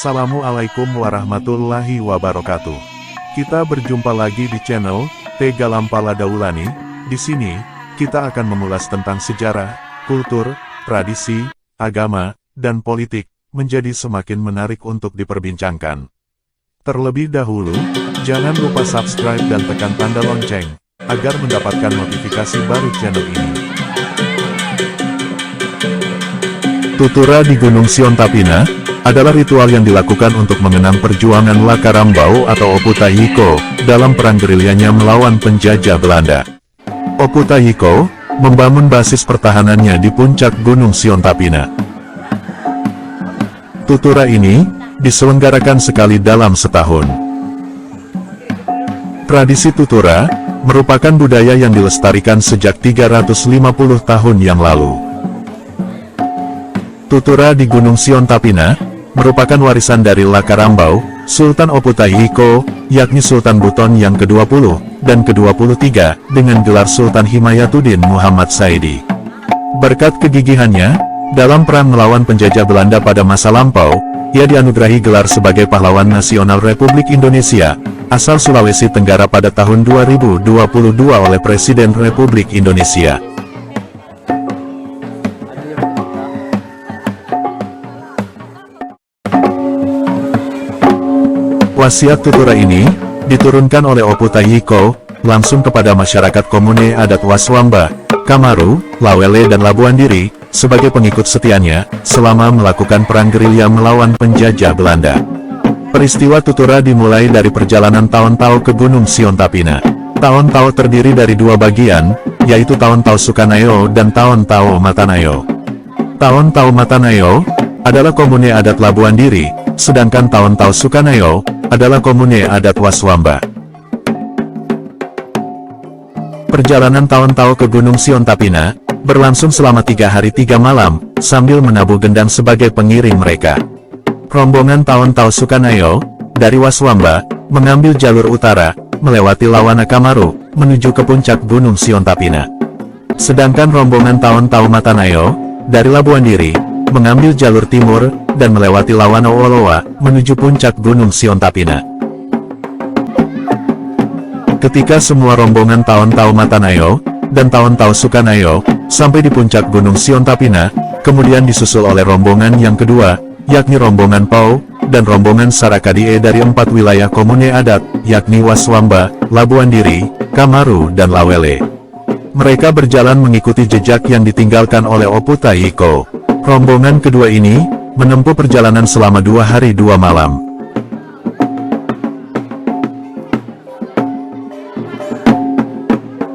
Assalamualaikum warahmatullahi wabarakatuh. Kita berjumpa lagi di channel Tega Lampala Daulani. Di sini, kita akan mengulas tentang sejarah, kultur, tradisi, agama, dan politik, menjadi semakin menarik untuk diperbincangkan. Terlebih dahulu, jangan lupa subscribe dan tekan tanda lonceng, agar mendapatkan notifikasi baru channel ini. Tutura di Gunung Siontapina adalah ritual yang dilakukan untuk mengenang perjuangan Lakarambau atau Oputahiko dalam perang gerilyanya melawan penjajah Belanda. Oputahiko membangun basis pertahanannya di puncak Gunung Siontapina. Tutura ini diselenggarakan sekali dalam setahun. Tradisi tutura merupakan budaya yang dilestarikan sejak 350 tahun yang lalu. Tutura di Gunung Siontapina merupakan warisan dari Lakarambau, Sultan Oputahiko, yakni Sultan Buton yang ke-20 dan ke-23, dengan gelar Sultan Himayatuddin Muhammad Saidi. Berkat kegigihannya dalam perang melawan penjajah Belanda pada masa lampau, ia dianugerahi gelar sebagai Pahlawan Nasional Republik Indonesia, asal Sulawesi Tenggara pada tahun 2022 oleh Presiden Republik Indonesia. Wasiat tutura ini diturunkan oleh Oputahiko langsung kepada masyarakat komune adat Waswamba, Kamaru, Lawele dan Labuan Diri sebagai pengikut setianya selama melakukan perang gerilya melawan penjajah Belanda. Peristiwa tutura dimulai dari perjalanan Tahun Tau ke Gunung Siontapina. Tahun Tau terdiri dari dua bagian, yaitu Tahun Tau Sukanayo dan Tahun Tau Matanayo. Tahun Tau Matanayo adalah komune adat Labuan Diri, sedangkan Tahun Tau Sukanayo adalah komune adat Waswamba. Perjalanan Tahun Tau ke Gunung Siontapina berlangsung selama 3 hari 3 malam, sambil menabuh gendang sebagai pengiring mereka. Rombongan Tahun Tau Sukanayo dari Waswamba mengambil jalur utara, melewati Lawana Kamaru, menuju ke puncak Gunung Siontapina. Sedangkan rombongan Tahun Tau Matanayo dari Labuan Diri mengambil jalur timur dan melewati Lawana Olowa menuju puncak Gunung Siontapina. Ketika semua rombongan Tahun Tau Matanayo dan Tahun Tau Sukanayo sampai di puncak Gunung Siontapina, kemudian disusul oleh rombongan yang kedua, yakni rombongan Pau dan rombongan Sarakadie dari 4 wilayah komune adat, yakni Waswamba, Labuan Diri, Kamaru dan Lawele. Mereka berjalan mengikuti jejak yang ditinggalkan oleh Oputahiko. Rombongan kedua ini menempuh perjalanan selama 2 hari 2 malam.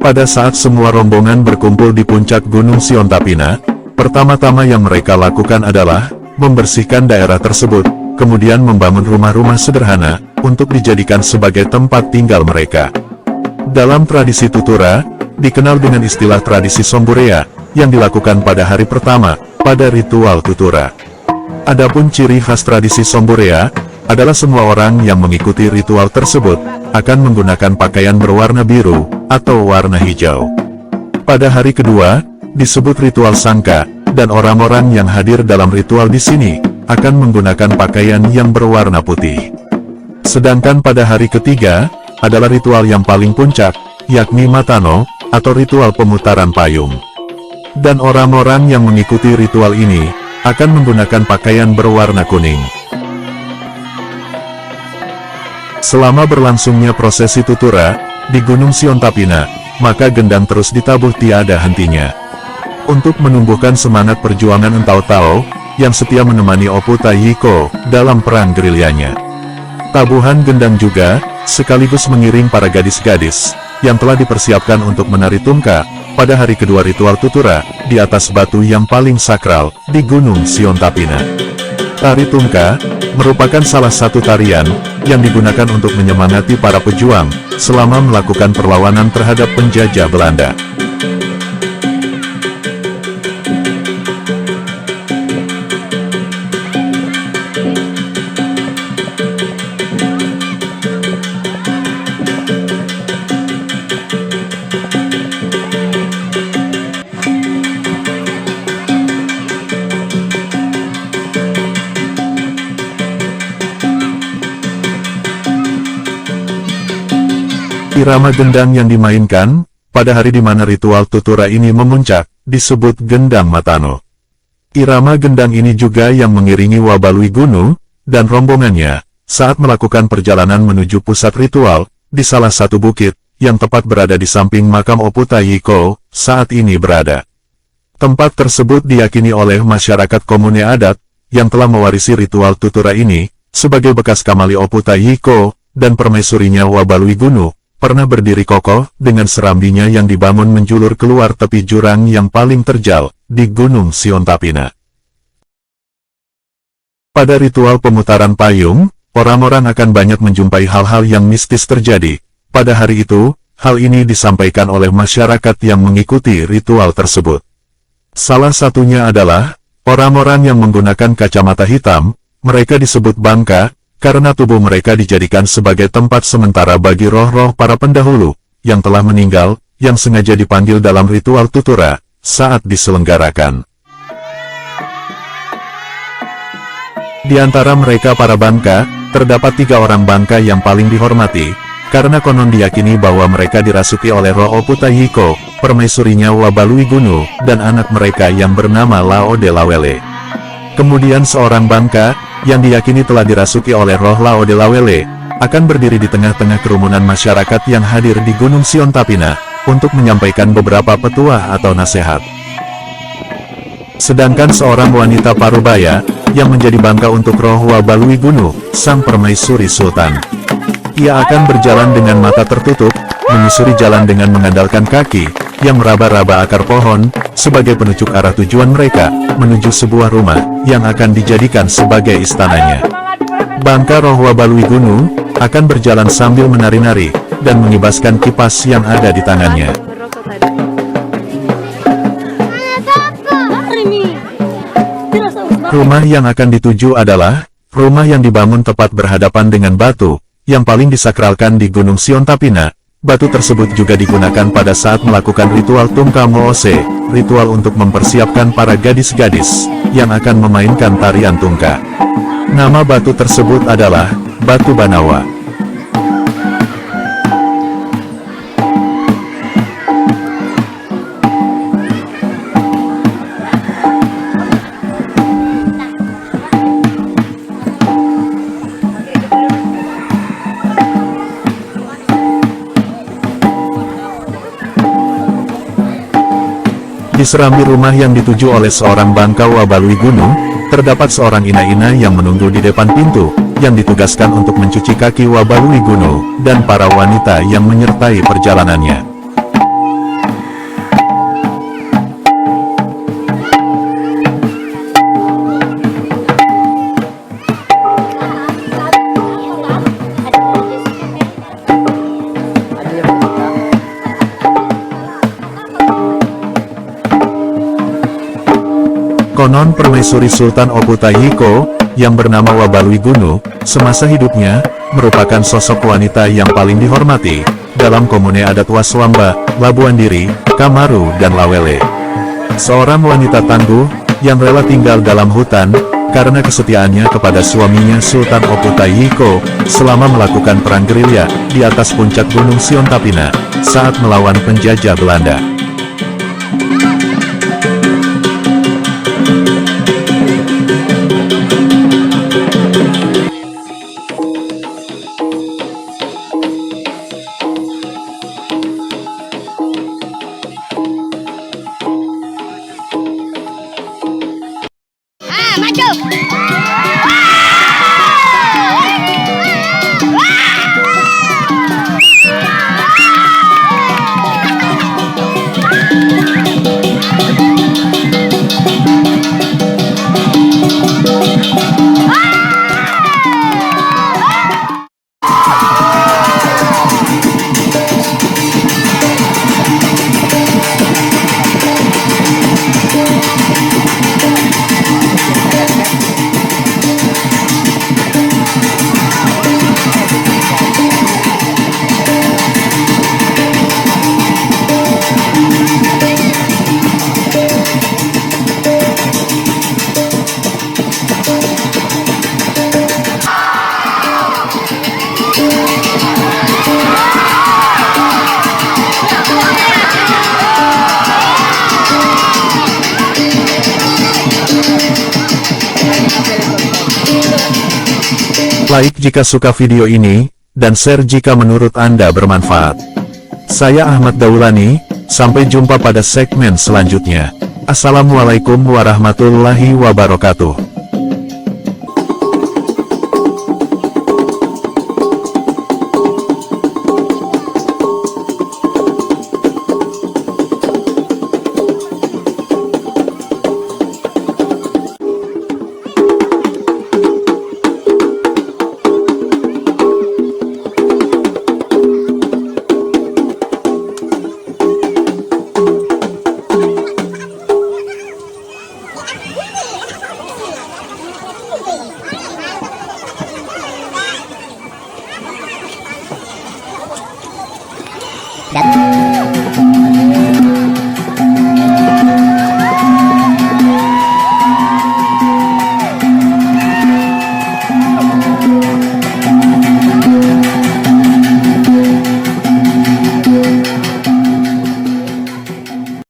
Pada saat semua rombongan berkumpul di puncak Gunung Siontapina, pertama-tama yang mereka lakukan adalah membersihkan daerah tersebut, kemudian membangun rumah-rumah sederhana untuk dijadikan sebagai tempat tinggal mereka. Dalam tradisi tutura, dikenal dengan istilah tradisi Somburea, yang dilakukan pada hari pertama pada ritual tutura. Adapun ciri khas tradisi Somburea adalah semua orang yang mengikuti ritual tersebut akan menggunakan pakaian berwarna biru atau warna hijau. Pada hari kedua disebut ritual Sangka, dan orang-orang yang hadir dalam ritual di sini akan menggunakan pakaian yang berwarna putih. Sedangkan pada hari ketiga adalah ritual yang paling puncak, yakni Matano atau ritual pemutaran payung. Dan orang-orang yang mengikuti ritual ini akan menggunakan pakaian berwarna kuning. Selama berlangsungnya prosesi tutura di Gunung Siontapina, maka gendang terus ditabuh tiada hentinya. Untuk menumbuhkan semangat perjuangan Entau-Tau yang setia menemani Oputahiko dalam perang gerilyanya. Tabuhan gendang juga sekaligus mengiring para gadis-gadis yang telah dipersiapkan untuk menari tungka pada hari kedua ritual tutura di atas batu yang paling sakral di Gunung Siontapina. Tari tungka merupakan salah satu tarian yang digunakan untuk menyemangati para pejuang selama melakukan perlawanan terhadap penjajah Belanda. Irama gendang yang dimainkan pada hari di mana ritual tutura ini memuncak disebut gendang matano. Irama gendang ini juga yang mengiringi Wabalui Gunu dan rombongannya saat melakukan perjalanan menuju pusat ritual di salah satu bukit yang tepat berada di samping makam Oputayiko saat ini berada. Tempat tersebut diyakini oleh masyarakat komune adat yang telah mewarisi ritual tutura ini sebagai bekas kamali Oputayiko dan permaisurinya Wabalui Gunu pernah berdiri kokoh dengan serambinya yang dibangun menjulur keluar tepi jurang yang paling terjal di Gunung Siontapina. Pada ritual pemutaran payung, orang-orang akan banyak menjumpai hal-hal yang mistis terjadi. Pada hari itu, hal ini disampaikan oleh masyarakat yang mengikuti ritual tersebut. Salah satunya adalah orang-orang yang menggunakan kacamata hitam. Mereka disebut bangka karena tubuh mereka dijadikan sebagai tempat sementara bagi roh-roh para pendahulu yang telah meninggal, yang sengaja dipanggil dalam ritual tutura saat diselenggarakan. Di antara mereka para bangka, terdapat 3 orang bangka yang paling dihormati, karena konon diyakini bahwa mereka dirasuki oleh roh Oputayiko, permaisurinya Wabalui Gunu, dan anak mereka yang bernama Laode Lawele. Kemudian seorang bangka, yang diyakini telah dirasuki oleh roh Laode Lawele, akan berdiri di tengah-tengah kerumunan masyarakat yang hadir di Gunung Siontapina, untuk menyampaikan beberapa petuah atau nasihat. Sedangkan seorang wanita parubaya, yang menjadi bangka untuk roh Wabalui Gunu, sang permaisuri sultan. Ia akan berjalan dengan mata tertutup, menyusuri jalan dengan mengandalkan kaki, yang meraba-raba akar pohon, sebagai penunjuk arah tujuan mereka, menuju sebuah rumah, yang akan dijadikan sebagai istananya. Bangka roh Wabalui Gunu, akan berjalan sambil menari-nari, dan mengibaskan kipas yang ada di tangannya. Rumah yang akan dituju adalah, rumah yang dibangun tepat berhadapan dengan batu, yang paling disakralkan di Gunung Siontapina. Batu tersebut juga digunakan pada saat melakukan ritual Tungka Moose, ritual untuk mempersiapkan para gadis-gadis yang akan memainkan tarian tungka. Nama batu tersebut adalah Batu Banawa. Di serambi rumah yang dituju oleh seorang bangka Wabalui Gunu, terdapat seorang ina-ina yang menunggu di depan pintu, yang ditugaskan untuk mencuci kaki Wabalui Gunu, dan para wanita yang menyertai perjalanannya. Konon permaisuri Sultan Oputayiko, yang bernama Wabalui Gunu, semasa hidupnya, merupakan sosok wanita yang paling dihormati, dalam komune adat Waswamba, Labuan Diri, Kamaru dan Lawele. Seorang wanita tangguh, yang rela tinggal dalam hutan, karena kesetiaannya kepada suaminya Sultan Oputayiko, selama melakukan perang gerilya, di atas puncak Gunung Siontapina, saat melawan penjajah Belanda. Like jika suka video ini, dan share jika menurut Anda bermanfaat. Saya Ahmad Daulani, sampai jumpa pada segmen selanjutnya. Assalamualaikum warahmatullahi wabarakatuh. Dan